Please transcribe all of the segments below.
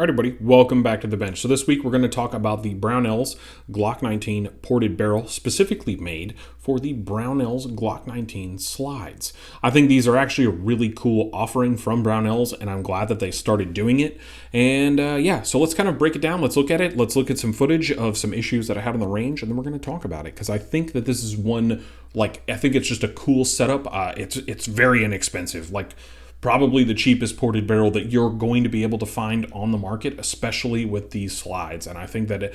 Alright everybody, welcome back to the bench. So this week we're going to talk about the Brownells Glock 19 ported barrel, specifically made for the Brownells Glock 19 slides. I think these are actually a really cool offering from Brownells, and I'm glad that they started doing it. And yeah, so let's kind of break it down. Let's look at it. Let's look at some footage of some issues that I had on the range, and then we're going to talk about it, because I think that this is one, I think it's just a cool setup. It's very inexpensive. Probably the cheapest ported barrel that you're going to be able to find on the market, especially with these slides. And I think that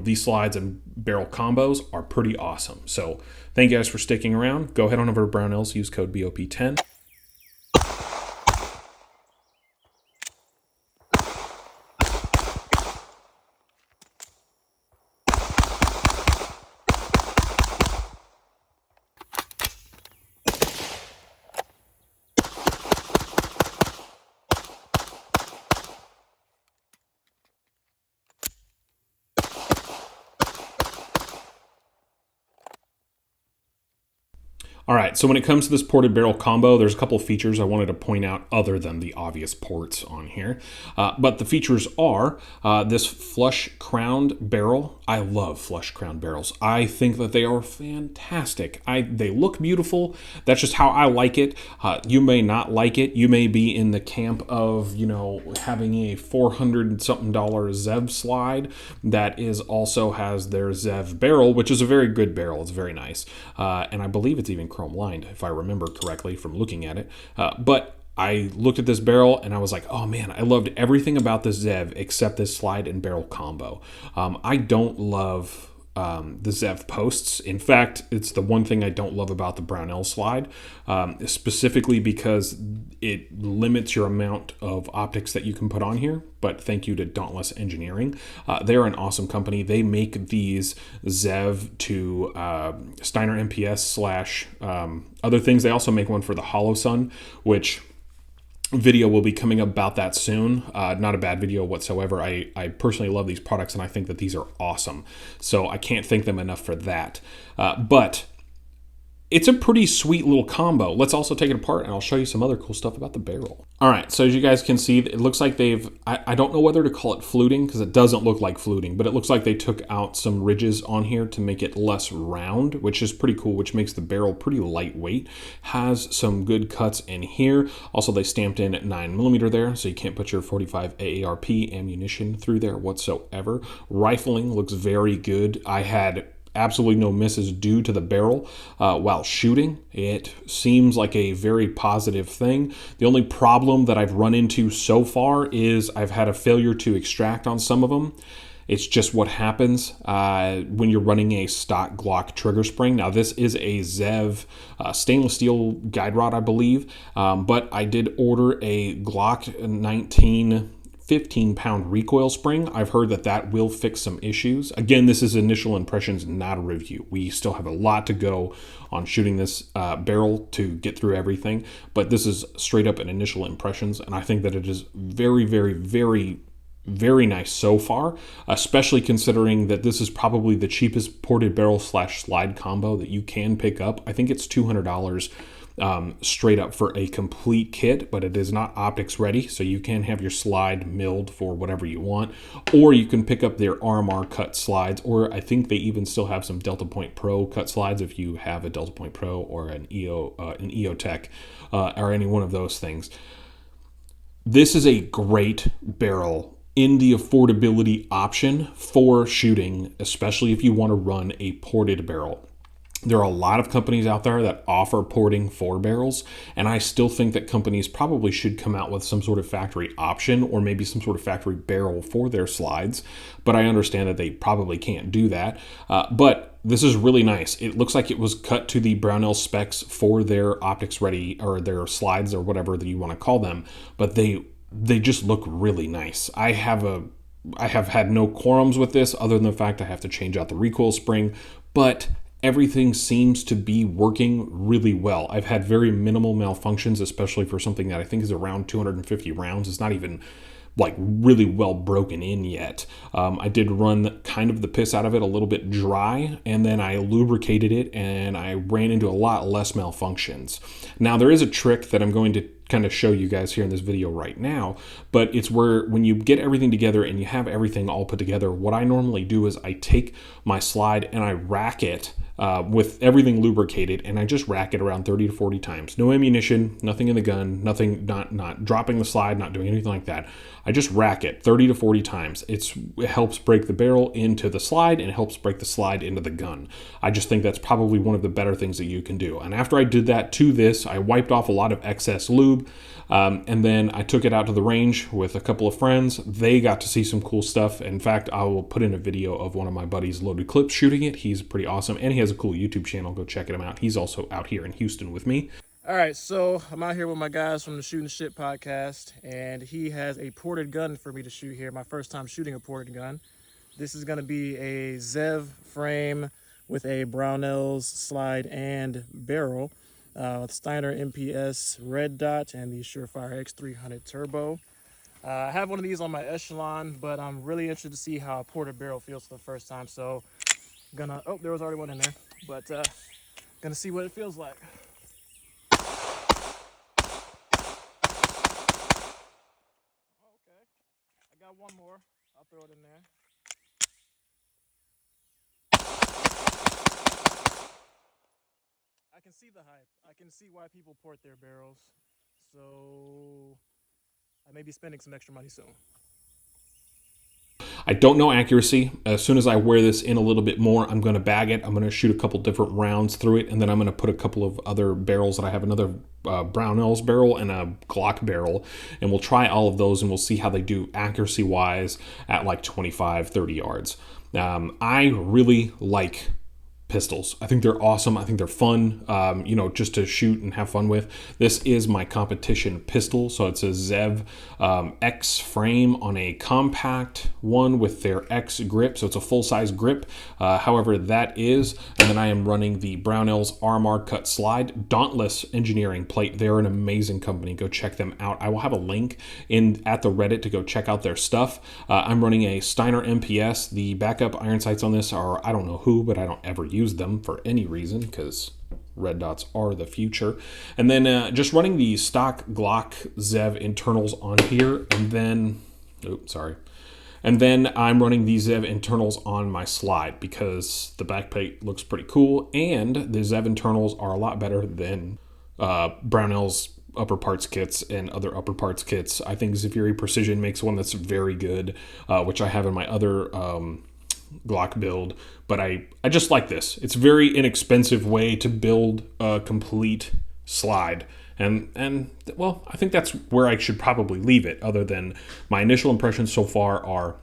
these slides and barrel combos are pretty awesome. So thank you guys for sticking around. Go ahead on over to Brownells, use code BOP10. All right, so when it comes to this ported barrel combo, there's a couple of features I wanted to point out other than the obvious ports on here. But the features are this flush crowned barrel. I love flush crowned barrels. I think that they are fantastic. They look beautiful. That's just how I like it. You may not like it. You may be in the camp of, having a $400-something Zev slide that also has their Zev barrel, which is a very good barrel. It's very nice. And I believe it's even chrome lined, if I remember correctly from looking at it. But I looked at this barrel and I was like, oh man, I loved everything about this Zev except this slide and barrel combo. I don't love the Zev posts. In fact, it's the one thing I don't love about the Brownell slide, specifically because it limits your amount of optics that you can put on here. But thank you to Dauntless Engineering. They're an awesome company. They make these Zev to Steiner MPS / other things. They also make one for the Hollow Sun, which video will be coming about that soon. Not a bad video whatsoever. I personally love these products, and I think that these are awesome. So I can't thank them enough for that. But it's a pretty sweet little combo. Let's also take it apart, and I'll show you some other cool stuff about the barrel. All right, so as you guys can see, it looks like I don't know whether to call it fluting, because it doesn't look like fluting, but it looks like they took out some ridges on here to make it less round, which is pretty cool, which makes the barrel pretty lightweight. Has some good cuts in here. Also, they stamped in 9mm there, so you can't put your 45 AARP ammunition through there whatsoever. Rifling looks very good. I had absolutely no misses due to the barrel while shooting. It seems like a very positive thing. The only problem that I've run into so far is I've had a failure to extract on some of them. It's just what happens when you're running a stock Glock trigger spring. Now, this is a Zev stainless steel guide rod, I believe, but I did order a Glock 19 15-pound recoil spring. I've heard that will fix some issues. Again, this is initial impressions, not a review. We still have a lot to go on shooting this barrel to get through everything, but this is straight up an initial impressions, and I think that it is very, very, very, very nice so far, especially considering that this is probably the cheapest ported barrel / slide combo that you can pick up. I think it's $200 straight up for a complete kit, but it is not optics ready, so you can have your slide milled for whatever you want, or you can pick up their RMR cut slides, or I think they even still have some Delta Point Pro cut slides if you have a Delta Point Pro or an EOTech or any one of those things. This is a great barrel in the affordability option for shooting, especially if you want to run a ported barrel. There are a lot of companies out there that offer porting for barrels, and I still think that companies probably should come out with some sort of factory option or maybe some sort of factory barrel for their slides, but I understand that they probably can't do that. But this is really nice. It looks like it was cut to the Brownell specs for their optics ready, or their slides, or whatever that you want to call them, but they just look really nice. I have had no qualms with this other than the fact I have to change out the recoil spring, but everything seems to be working really well. I've had very minimal malfunctions, especially for something that I think is around 250 rounds. It's not even really well broken in yet. I did run kind of the piss out of it a little bit dry, and then I lubricated it, and I ran into a lot less malfunctions. Now, there is a trick that I'm going to kind of show you guys here in this video right now, but it's where when you get everything together and you have everything all put together, what I normally do is I take my slide and I rack it with everything lubricated, and I just rack it around 30 to 40 times. No ammunition, nothing in the gun, nothing, not dropping the slide, not doing anything like that. I just rack it 30 to 40 times. It helps break the barrel into the slide, and it helps break the slide into the gun. I just think that's probably one of the better things that you can do. And after I did that to this, I wiped off a lot of excess lube, and then I took it out to the range with a couple of friends. They got to see some cool stuff. In fact, I will put in a video of one of my buddies, Loaded Clips, shooting it. He's pretty awesome, and he has a cool YouTube channel. Go check him out. He's also out here in Houston with me. All right, so I'm out here with my guys from the Shooting Shit podcast, and he has a ported gun for me to shoot here. My first time shooting a ported gun. This is going to be a Zev frame with a Brownells slide and barrel, with Steiner MPS red dot and the Surefire X300 turbo. I have one of these on my Echelon, but I'm really interested to see how a ported barrel feels for the first time. So oh, there was already one in there, but gonna see what it feels like. I got one more. I'll throw it in there. I can see the hype. I can see why people port their barrels. So I may be spending some extra money soon. I don't know accuracy. As soon as I wear this in a little bit more, I'm going to bag it. I'm going to shoot a couple different rounds through it, and then I'm going to put a couple of other barrels that I have, another Brownells barrel and a Glock barrel, and we'll try all of those, and we'll see how they do accuracy-wise at like 25, 30 yards. I really like pistols. I think they're awesome. I think they're fun, just to shoot and have fun with. This is my competition pistol. So it's a Zev X frame on a compact one with their X grip. So it's a full-size grip. However, that is. And then I am running the Brownells RMR cut slide. Dauntless engineering plate. They're an amazing company. Go check them out. I will have a link at the Reddit to go check out their stuff. I'm running a Steiner MPS. The backup iron sights on this are, I don't know who, but I don't ever use them for any reason because red dots are the future. And then just running the stock Glock Zev internals on here, and then and then I'm running the Zev internals on my slide because the backplate looks pretty cool, and the Zev internals are a lot better than Brownells upper parts kits and other upper parts kits. I think Zafiri Precision makes one that's very good, which I have in my other Glock build, but I just like this. It's a very inexpensive way to build a complete slide, and well, I think that's where I should probably leave it, other than my initial impressions so far are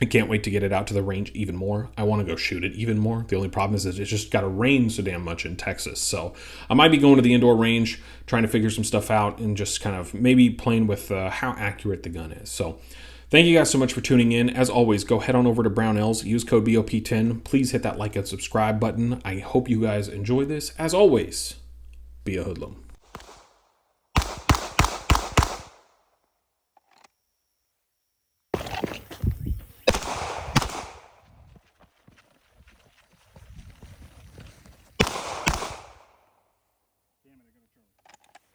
I can't wait to get it out to the range even more. I want to go shoot it even more. The only problem is it's just got to rain so damn much in Texas. So I might be going to the indoor range, trying to figure some stuff out, and just kind of maybe playing with how accurate the gun is. So thank you guys so much for tuning in. As always, go head on over to Brownells, use code BOP10. Please hit that like and subscribe button. I hope you guys enjoy this. As always, be a hoodlum.